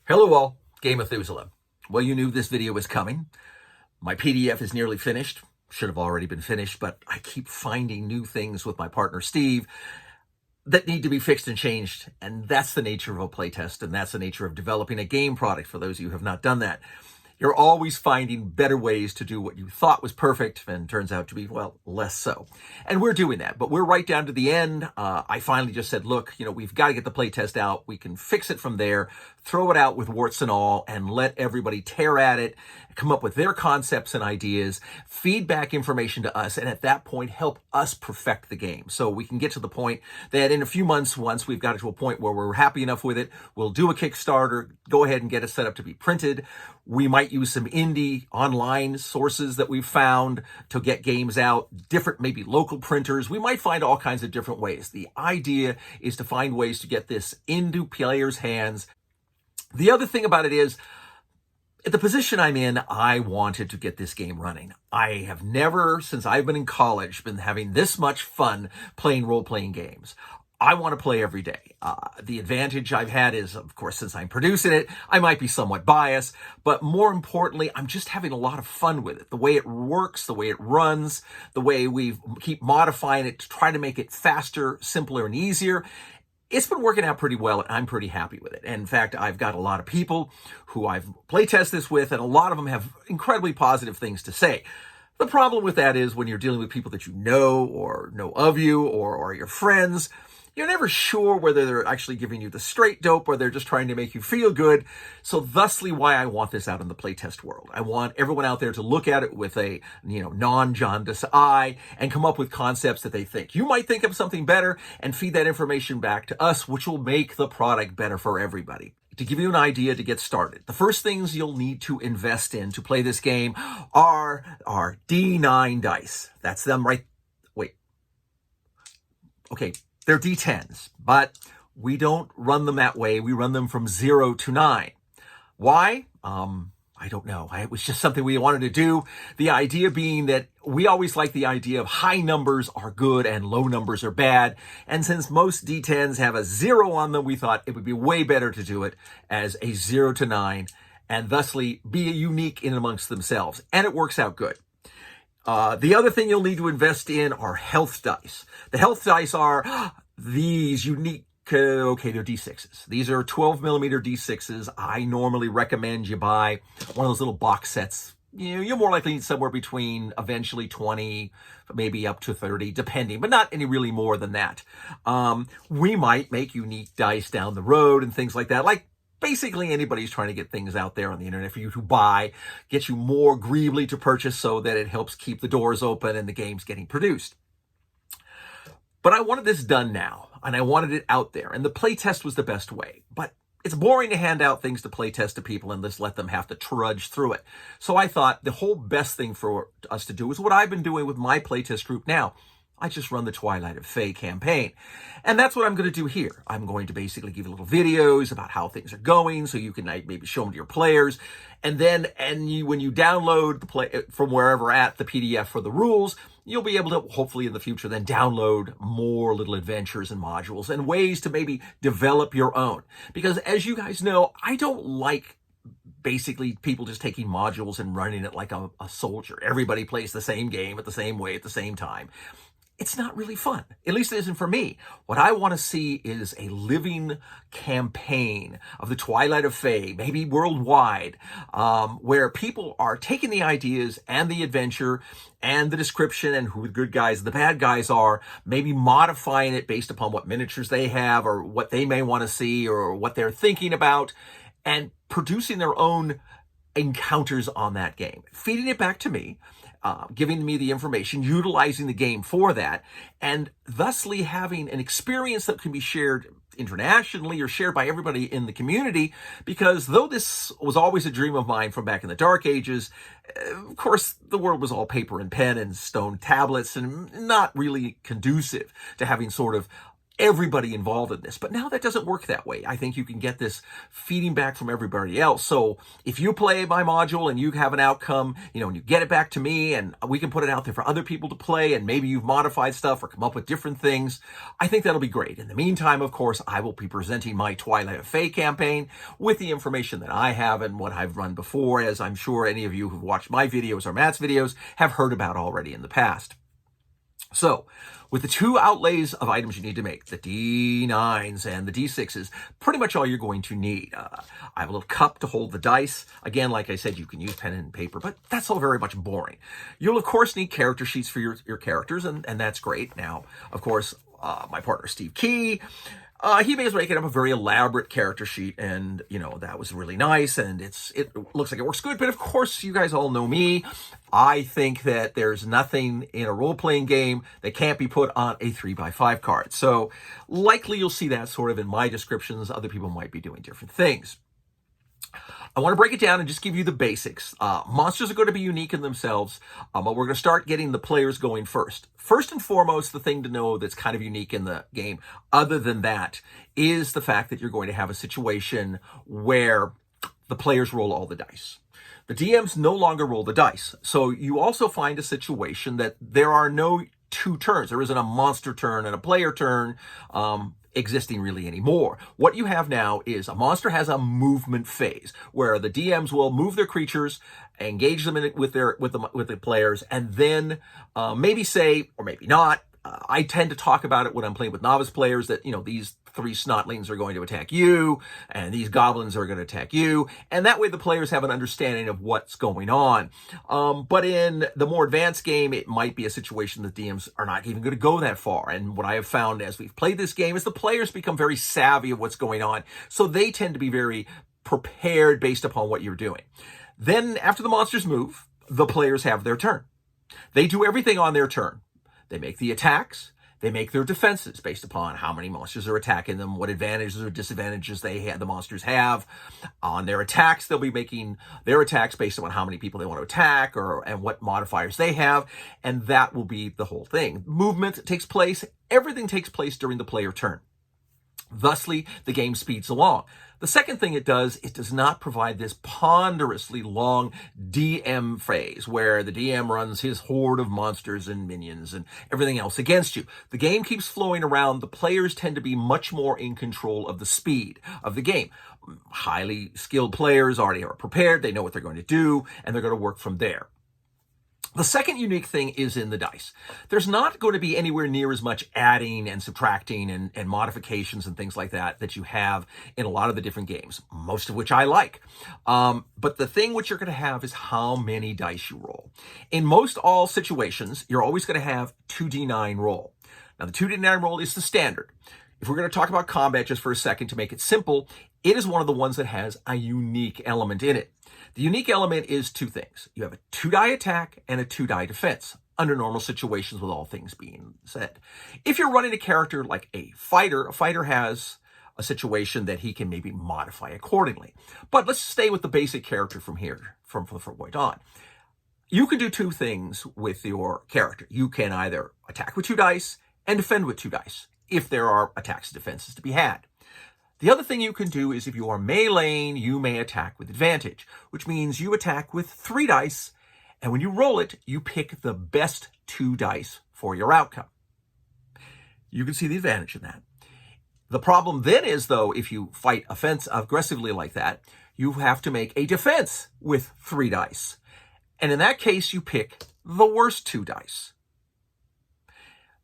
Hello all, Game Methuselah. Well, you knew this video was coming. My PDF is nearly finished. Should have already been finished, but I keep finding new things with my partner Steve that need to be fixed and changed. And that's the nature of a playtest, and that's the nature of developing a game product for those of you who have not done that. You're always finding better ways to do what you thought was perfect and turns out to be, well, less so. And we're doing that, but we're right down to the end. I finally just said, look, we've got to get the playtest out. We can fix it from there, throw it out with warts and all, and let everybody tear at it, come up with their concepts and ideas, feedback information to us, and at that point, help us perfect the game. So we can get to the point that in a few months, once we've got it to a point where we're happy enough with it, we'll do a Kickstarter, go ahead and get it set up to be printed. We might use some indie online sources that we've found to get games out, different maybe local printers. We might find all kinds of different ways. The idea is to find ways to get this into players' hands. The other thing about it is, at the position I'm in, I wanted to get this game running. I have never, since I've been in college, been having this much fun playing role-playing games. I want to play every day. The advantage I've had is, of course, since I'm producing it, I might be somewhat biased, but more importantly, I'm just having a lot of fun with it. The way it works, the way it runs, the way we keep modifying it to try to make it faster, simpler, and easier. It's been working out pretty well, and I'm pretty happy with it. And in fact, I've got a lot of people who I've playtested this with, and a lot of them have incredibly positive things to say. The problem with that is when you're dealing with people that you know or know of you or your friends, you're never sure whether they're actually giving you the straight dope or they're just trying to make you feel good. So thusly why I want this out in the playtest world. I want everyone out there to look at it with a non-jaundiced eye and come up with concepts that they think. You might think of something better and feed that information back to us, which will make the product better for everybody. To give you an idea to get started, the first things you'll need to invest in to play this game are D9 dice. That's them right. Wait. Okay. They're D10s, but we don't run them that way. We run them from 0 to 9. Why? I don't know. It was just something we wanted to do. The idea being that we always like the idea of high numbers are good and low numbers are bad. And since most D10s have a 0 on them, we thought it would be way better to do it as a 0 to 9 and thusly be unique in amongst themselves. And it works out good. The other thing you'll need to invest in are health dice. The health dice are these unique, they're D6s. These are 12 millimeter D6s. I normally recommend you buy one of those little box sets. You're more likely somewhere between eventually 20, maybe up to 30, depending, but not any really more than that. We might make unique dice down the road and things like that, like basically anybody's trying to get things out there on the internet for you to buy, get you more greebly to purchase so that it helps keep the doors open and the game's getting produced. But I wanted this done now, and I wanted it out there, and the playtest was the best way. But it's boring to hand out things to playtest to people and just let them have to trudge through it. So I thought the whole best thing for us to do is what I've been doing with my playtest group now. I just run the Twilight of Fae campaign. And that's what I'm going to do here. I'm going to basically give you little videos about how things are going so you can maybe show them to your players. And then when you download from wherever at the PDF for the rules, you'll be able to hopefully in the future then download more little adventures and modules and ways to maybe develop your own. Because as you guys know, I don't like basically people just taking modules and running it like a soldier. Everybody plays the same game at the same way at the same time. It's not really fun. At least it isn't for me. What I want to see is a living campaign of the Twilight of Fae, maybe worldwide, where people are taking the ideas and the adventure and the description and who the good guys and the bad guys are, maybe modifying it based upon what miniatures they have or what they may want to see or what they're thinking about, and producing their own encounters on that game, feeding it back to me, giving me the information, utilizing the game for that, and thusly having an experience that can be shared internationally or shared by everybody in the community. Because though this was always a dream of mine from back in the dark ages, of course, the world was all paper and pen and stone tablets and not really conducive to having sort of everybody involved in this. But now that doesn't work that way. I think you can get this feeding back from everybody else. So if you play my module and you have an outcome, and you get it back to me and we can put it out there for other people to play, and maybe you've modified stuff or come up with different things, I think that'll be great. In the meantime, of course, I will be presenting my Twilight of Fae campaign with the information that I have and what I've run before, as I'm sure any of you who've watched my videos or Matt's videos have heard about already in the past. So, with the 2 outlays of items you need to make, the D9s and the D6s, pretty much all you're going to need. I have a little cup to hold the dice. Again, like I said, you can use pen and paper, but that's all very much boring. You'll, of course, need character sheets for your characters, and that's great. Now, of course, my partner, Steve Key, he was making up a very elaborate character sheet, and, that was really nice, and it looks like it works good. But, of course, you guys all know me. I think that there's nothing in a role-playing game that can't be put on a 3x5 card. So, likely you'll see that sort of in my descriptions. Other people might be doing different things. I want to break it down and just give you the basics. Monsters are going to be unique in themselves, but we're going to start getting the players going first. First and foremost, the thing to know that's kind of unique in the game, other than that, is the fact that you're going to have a situation where the players roll all the dice. The DMs no longer roll the dice. So you also find a situation that there are no 2 turns. There isn't a monster turn and a player turn existing really anymore. What you have now is a monster has a movement phase where the DMs will move their creatures, engage them in it with the players, and then maybe say, or maybe not. I tend to talk about it when I'm playing with novice players that, these 3 snotlings are going to attack you, and these goblins are going to attack you, and that way the players have an understanding of what's going on. But in the more advanced game, it might be a situation that DMs are not even going to go that far. And what I have found as we've played this game is the players become very savvy of what's going on, so they tend to be very prepared based upon what you're doing. Then, after the monsters move, the players have their turn. They do everything on their turn. They make the attacks. They make their defenses based upon how many monsters are attacking them, what advantages or disadvantages the monsters have. On their attacks, they'll be making their attacks based on how many people they want to attack and what modifiers they have, and that will be the whole thing. Movement takes place. Everything takes place during the player turn. Thusly, the game speeds along. The second thing it does not provide this ponderously long DM phase where the DM runs his horde of monsters and minions and everything else against you. The game keeps flowing around. The players tend to be much more in control of the speed of the game. Highly skilled players already are prepared. They know what they're going to do, and they're going to work from there. The second unique thing is in the dice. There's not going to be anywhere near as much adding and subtracting and modifications and things like that you have in a lot of the different games, most of which I like. But the thing which you're going to have is how many dice you roll. In most all situations, you're always going to have 2d9 roll. Now, the 2d9 roll is the standard. If we're going to talk about combat just for a second to make it simple, it is one of the ones that has a unique element in it. The unique element is 2 things. You have a 2-die attack and a 2-die defense under normal situations, with all things being said. If you're running a character like a fighter has a situation that he can maybe modify accordingly. But let's stay with the basic character from here, from point on. You can do 2 things with your character. You can either attack with 2 dice and defend with 2 dice, if there are attacks and defenses to be had. The other thing you can do is if you are meleeing, you may attack with advantage, which means you attack with 3 dice, and when you roll it, you pick the best 2 dice for your outcome. You can see the advantage in that. The problem then is, though, if you fight aggressively like that, you have to make a defense with 3 dice. And in that case, you pick the worst 2 dice.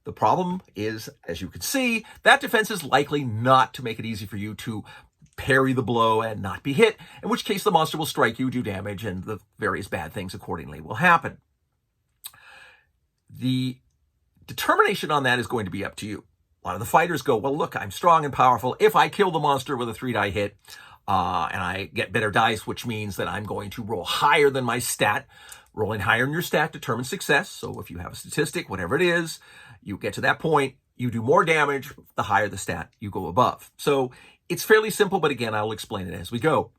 The problem is, as you can see, that defense is likely not to make it easy for you to parry the blow and not be hit, in which case the monster will strike you, do damage, and the various bad things accordingly will happen. The determination on that is going to be up to you. A lot of the fighters go, well, look, I'm strong and powerful. If I kill the monster with a 3-die hit, and I get better dice, which means that I'm going to roll higher than my stat. Rolling higher in your stat determines success. So if you have a statistic, whatever it is, you get to that point, you do more damage, the higher the stat, you go above. So it's fairly simple, but again, I'll explain it as we go.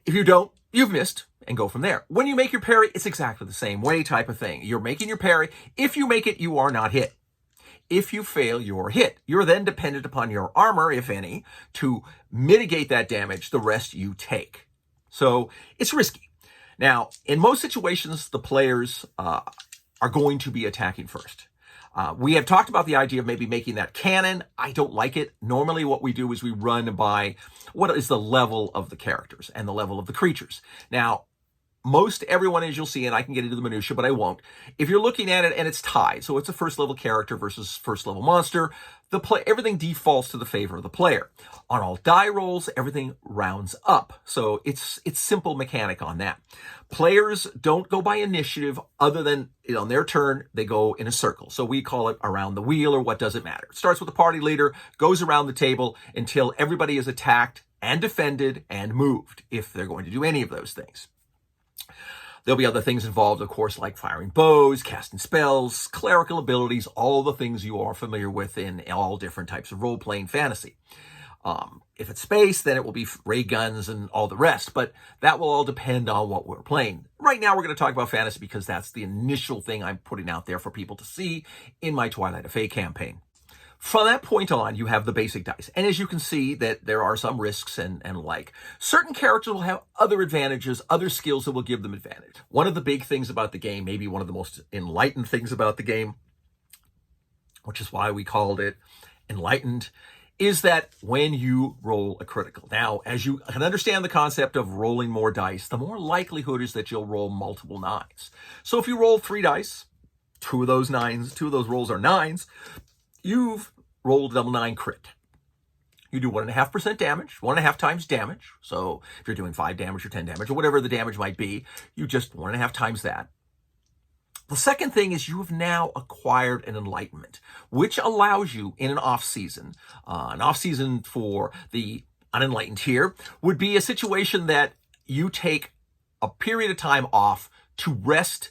If you don't, you've missed, and go from there. When you make your parry, it's exactly the same way type of thing. You're making your parry. If you make it, you are not hit. If you fail, you're hit. You're then dependent upon your armor, if any, to mitigate that damage. The rest you take. So it's risky. Now, in most situations, the players are going to be attacking first. We have talked about the idea of maybe making that canon. I don't like it. Normally what we do is we run by what is the level of the characters and the level of the creatures. Now, most everyone, as you'll see, and I can get into the minutia, but I won't. If you're looking at it and it's tied, so it's a first level character versus first level monster, everything defaults to the favor of the player. On all die rolls, everything rounds up. So it's simple mechanic on that. Players don't go by initiative other than on their turn, they go in a circle. So we call it around the wheel, or what does it matter. It starts with the party leader, goes around the table until everybody is attacked and defended and moved, if they're going to do any of those things. There'll be other things involved, of course, like firing bows, casting spells, clerical abilities, all the things you are familiar with in all different types of role-playing fantasy. If it's space, then it will be ray guns and all the rest, but that will all depend on what we're playing. Right now, we're going to talk about fantasy because that's the initial thing I'm putting out there for people to see in my Twilight of Fae campaign. From that point on, you have the basic dice. And as you can see, that there are some risks and like. Certain characters will have other advantages, other skills that will give them advantage. One of the big things about the game, maybe one of the most enlightened things about the game, which is why we called it Enlightened, is that when you roll a critical. Now, as you can understand the concept of rolling more dice, the more likelihood is that you'll roll multiple nines. So if you roll 3 dice, 2 of those rolls are 9s, you've rolled a double 9 crit. You do 1.5% damage, 1.5 times damage. So if you're doing 5 damage or 10 damage or whatever the damage might be, you just 1.5 times that. The second thing is you have now acquired an enlightenment, which allows you in an off-season. An off-season for the unenlightened here would be a situation that you take a period of time off to rest,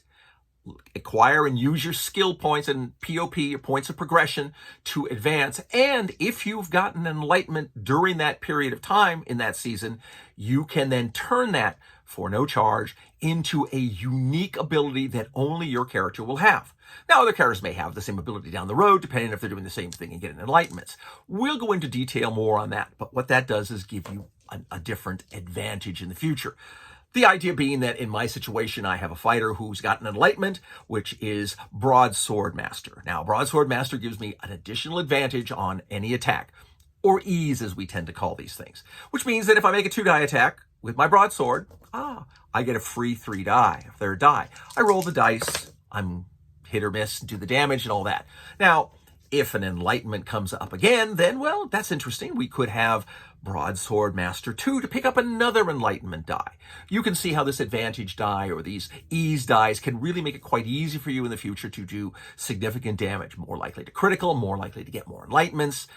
acquire and use your skill points and POP, your points of progression, to advance. And if you've gotten enlightenment during that period of time in that season, you can then turn that for no charge into a unique ability that only your character will have. Now, other characters may have the same ability down the road, depending if they're doing the same thing and getting enlightenments. We'll go into detail more on that, but what that does is give you a different advantage in the future. The idea being that in my situation, I have a fighter who's got an enlightenment, which is Broadsword Master. Now, Broadsword Master gives me an additional advantage on any attack, or ease as we tend to call these things, which means that if I make a 2-die attack with my broadsword, I get a free 3 die, a third die. I roll the dice, I'm hit or miss, do the damage and all that. Now, if an enlightenment comes up again, then, well, that's interesting. We could have Broadsword Master 2 to pick up another enlightenment die. You can see how this advantage die or these ease dies can really make it quite easy for you in the future to do significant damage, more likely to critical, more likely to get more enlightenments,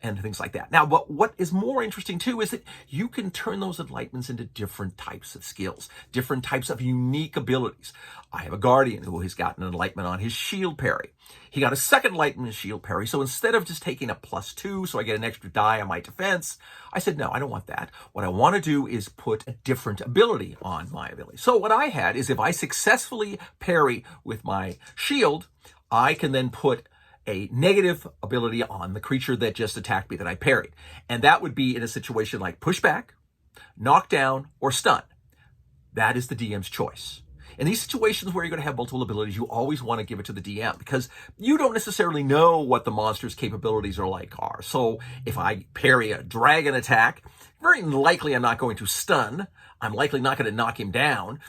and things like that. Now, but what is more interesting too is that you can turn those enlightenments into different types of skills, different types of unique abilities. I have a guardian who has gotten an enlightenment on his shield parry. He got a second enlightenment in shield parry, so instead of just taking a +2 so I get an extra die on my defense, I said, no, I don't want that. What I want to do is put a different ability on my ability. So what I had is if I successfully parry with my shield, I can then put a negative ability on the creature that just attacked me that I parried. And that would be in a situation like pushback, knockdown, or stun. That is the DM's choice. In these situations where you're going to have multiple abilities, you always want to give it to the DM because you don't necessarily know what the monster's capabilities are. So if I parry a dragon attack, very likely I'm not going to stun. I'm likely not going to knock him down.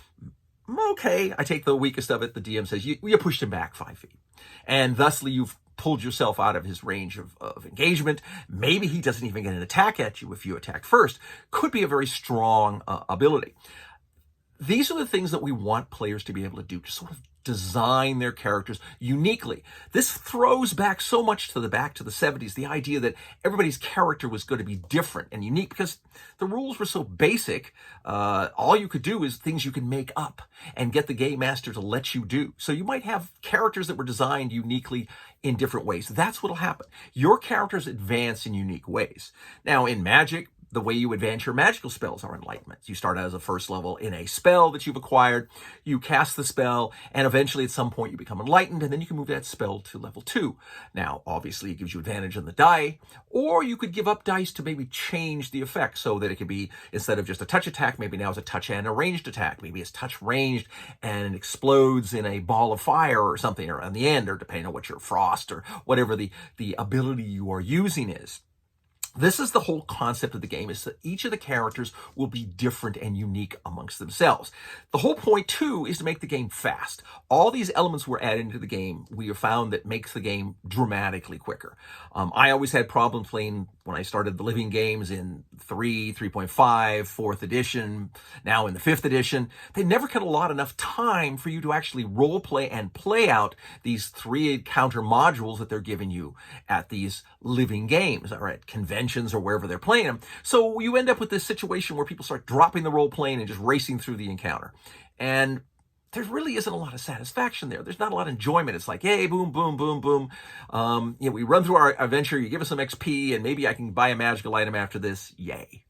Okay, I take the weakest of it. The DM says, you pushed him back 5 feet. And thusly, you've pulled yourself out of his range of engagement. Maybe he doesn't even get an attack at you if you attack first. Could be a very strong ability. These are the things that we want players to be able to do, to sort of design their characters uniquely. This throws back so much to the 70s, the idea that everybody's character was going to be different and unique because the rules were so basic. All you could do is things you can make up and get the game master to let you do. So you might have characters that were designed uniquely in different ways. That's what'll happen. Your characters advance in unique ways. Now, in Magic, the way you advance your magical spells are enlightenment. You start out as a first level in a spell that you've acquired, you cast the spell, and eventually at some point you become enlightened, and then you can move that spell to level 2. Now, obviously, it gives you advantage on the die, or you could give up dice to maybe change the effect so that it could be, instead of just a touch attack, maybe now it's a touch and a ranged attack. Maybe it's touch ranged and it explodes in a ball of fire or something, or on the end, or depending on what your frost or whatever the ability you are using is. This is the whole concept of the game, is that each of the characters will be different and unique amongst themselves. The whole point, too, is to make the game fast. All these elements were added into the game, we have found, that makes the game dramatically quicker. I always had problems playing when I started the living games in 3, 3.5, 4th edition, now in the 5th edition. They never had a lot enough time for you to actually role play and play out these 3 encounter modules that they're giving you at these living games, or at conventions or wherever they're playing them. So you end up with this situation where people start dropping the role playing and just racing through the encounter. And there really isn't a lot of satisfaction there. There's not a lot of enjoyment. It's like, hey, boom, boom, boom, boom. We run through our adventure, you give us some XP, and maybe I can buy a magical item after this. Yay.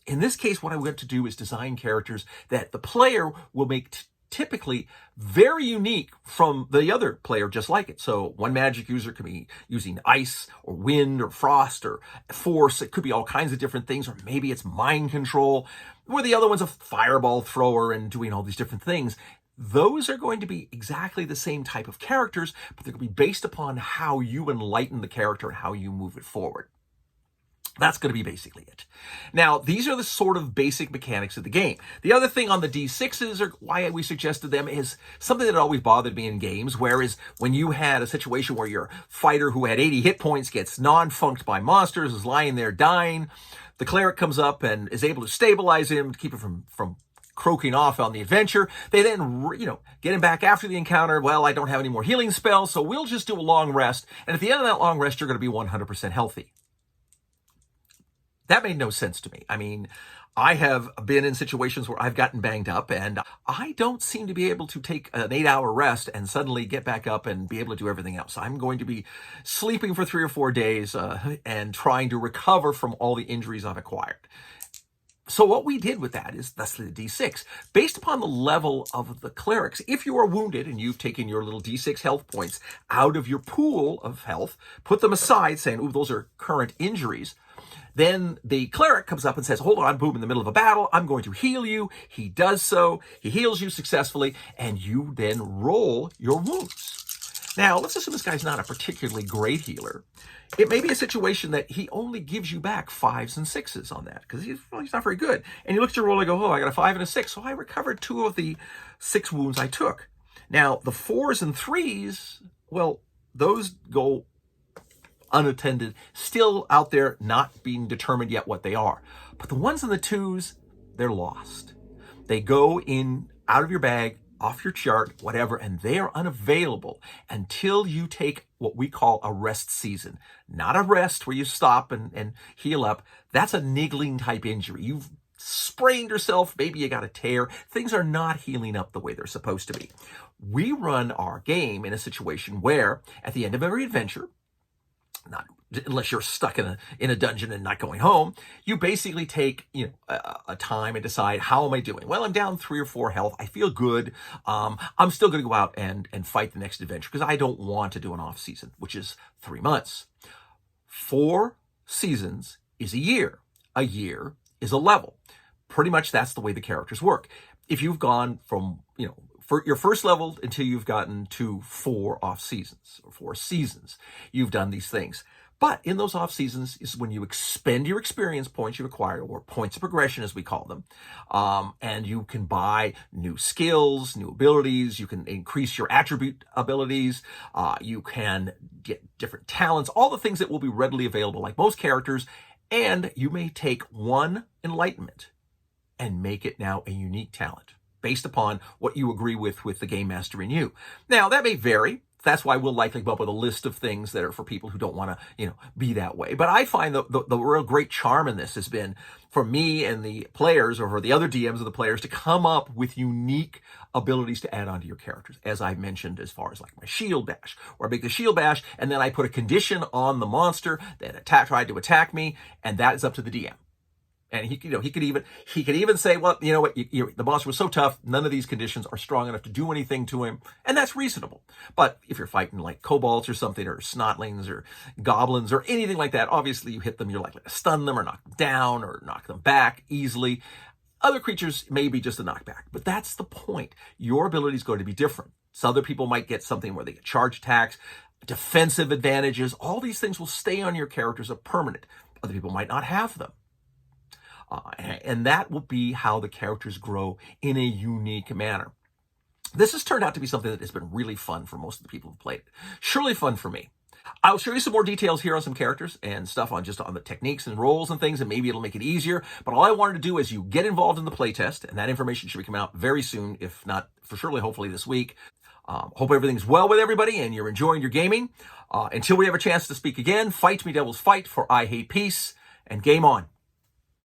In this case, what I want to do is design characters that the player will make typically very unique from the other player just like it. So one magic user could be using ice or wind or frost or force. It could be all kinds of different things, or maybe it's mind control, where the other one's a fireball thrower and doing all these different things. Those are going to be exactly the same type of characters, but they're going to be based upon how you enlighten the character and how you move it forward. That's going to be basically it. Now, these are the sort of basic mechanics of the game. The other thing on the D6s, or why we suggested them, is something that always bothered me in games, whereas when you had a situation where your fighter who had 80 hit points gets non-funked by monsters, is lying there dying, the cleric comes up and is able to stabilize him to keep it from croaking off on the adventure. They then, get him back after the encounter. Well, I don't have any more healing spells, so we'll just do a long rest. And at the end of that long rest, you're going to be 100% healthy. That made no sense to me. I mean, I have been in situations where I've gotten banged up, and I don't seem to be able to take an 8-hour rest and suddenly get back up and be able to do everything else. I'm going to be sleeping for 3 or 4 days and trying to recover from all the injuries I've acquired. So what we did with that is, that's the D6. Based upon the level of the clerics, if you are wounded and you've taken your little D6 health points out of your pool of health, put them aside saying, ooh, those are current injuries, then the cleric comes up and says, hold on, boom, in the middle of a battle, I'm going to heal you. He does so. He heals you successfully, and you then roll your wounds. Now, let's assume this guy's not a particularly great healer. It may be a situation that he only gives you back 5s and 6s on that, because he's not very good. And you look at your roll and go, oh, I got a 5 and a 6, so I recovered 2 of the 6 wounds I took. Now, the 4s and 3s, well, those go unattended, still out there, not being determined yet what they are. But the 1s and the 2s, they're lost. They go in, out of your bag, off your chart, whatever, and they are unavailable until you take what we call a rest season. Not a rest where you stop and heal up. That's a niggling type injury. You've sprained yourself, maybe you got a tear. Things are not healing up the way they're supposed to be. We run our game in a situation where, at the end of every adventure, not unless you're stuck in a dungeon and not going home, you basically take a time and decide, how am I doing? Well, I'm down 3 or 4 health. I feel good. I'm still going to go out and fight the next adventure because I don't want to do an off season, which is 3 months. 4 seasons is a year. A year is a level. Pretty much that's the way the characters work. If you've gone from for your first level until you've gotten to 4 off seasons or 4 seasons, you've done these things. But in those off seasons is when you expend your experience points you've acquired, or points of progression as we call them, and you can buy new skills, new abilities. You can increase your attribute abilities. You can get different talents, all the things that will be readily available like most characters. And you may take 1 enlightenment and make it now a unique talent, based upon what you agree with the game master and you. Now, that may vary. That's why we'll likely come up with a list of things that are for people who don't want to, be that way. But I find the real great charm in this has been for me and the players, or for the other DMs of the players, to come up with unique abilities to add onto your characters. As I mentioned, as far as like my shield bash, where I make the shield bash and then I put a condition on the monster that tried to attack me, and that is up to the DM. And he could even say, well, you know what, the monster was so tough, none of these conditions are strong enough to do anything to him, and that's reasonable. But if you're fighting like kobolds or something, or snotlings or goblins or anything like that, obviously you hit them, you're likely to stun them or knock them down or knock them back easily. Other creatures may be just a knockback, but that's the point. Your ability is going to be different. So other people might get something where they get charge attacks, defensive advantages. All these things will stay on your characters as permanent. Other people might not have them. And that will be how the characters grow in a unique manner. This has turned out to be something that has been really fun for most of the people who've played it. Surely fun for me. I'll show you some more details here on some characters and stuff on the techniques and roles and things, and maybe it'll make it easier. But all I wanted to do is you get involved in the playtest, and that information should be coming out very soon, if not for surely, hopefully this week. Hope everything's well with everybody and you're enjoying your gaming. Until we have a chance to speak again, fight me devils fight, for I hate peace, and game on.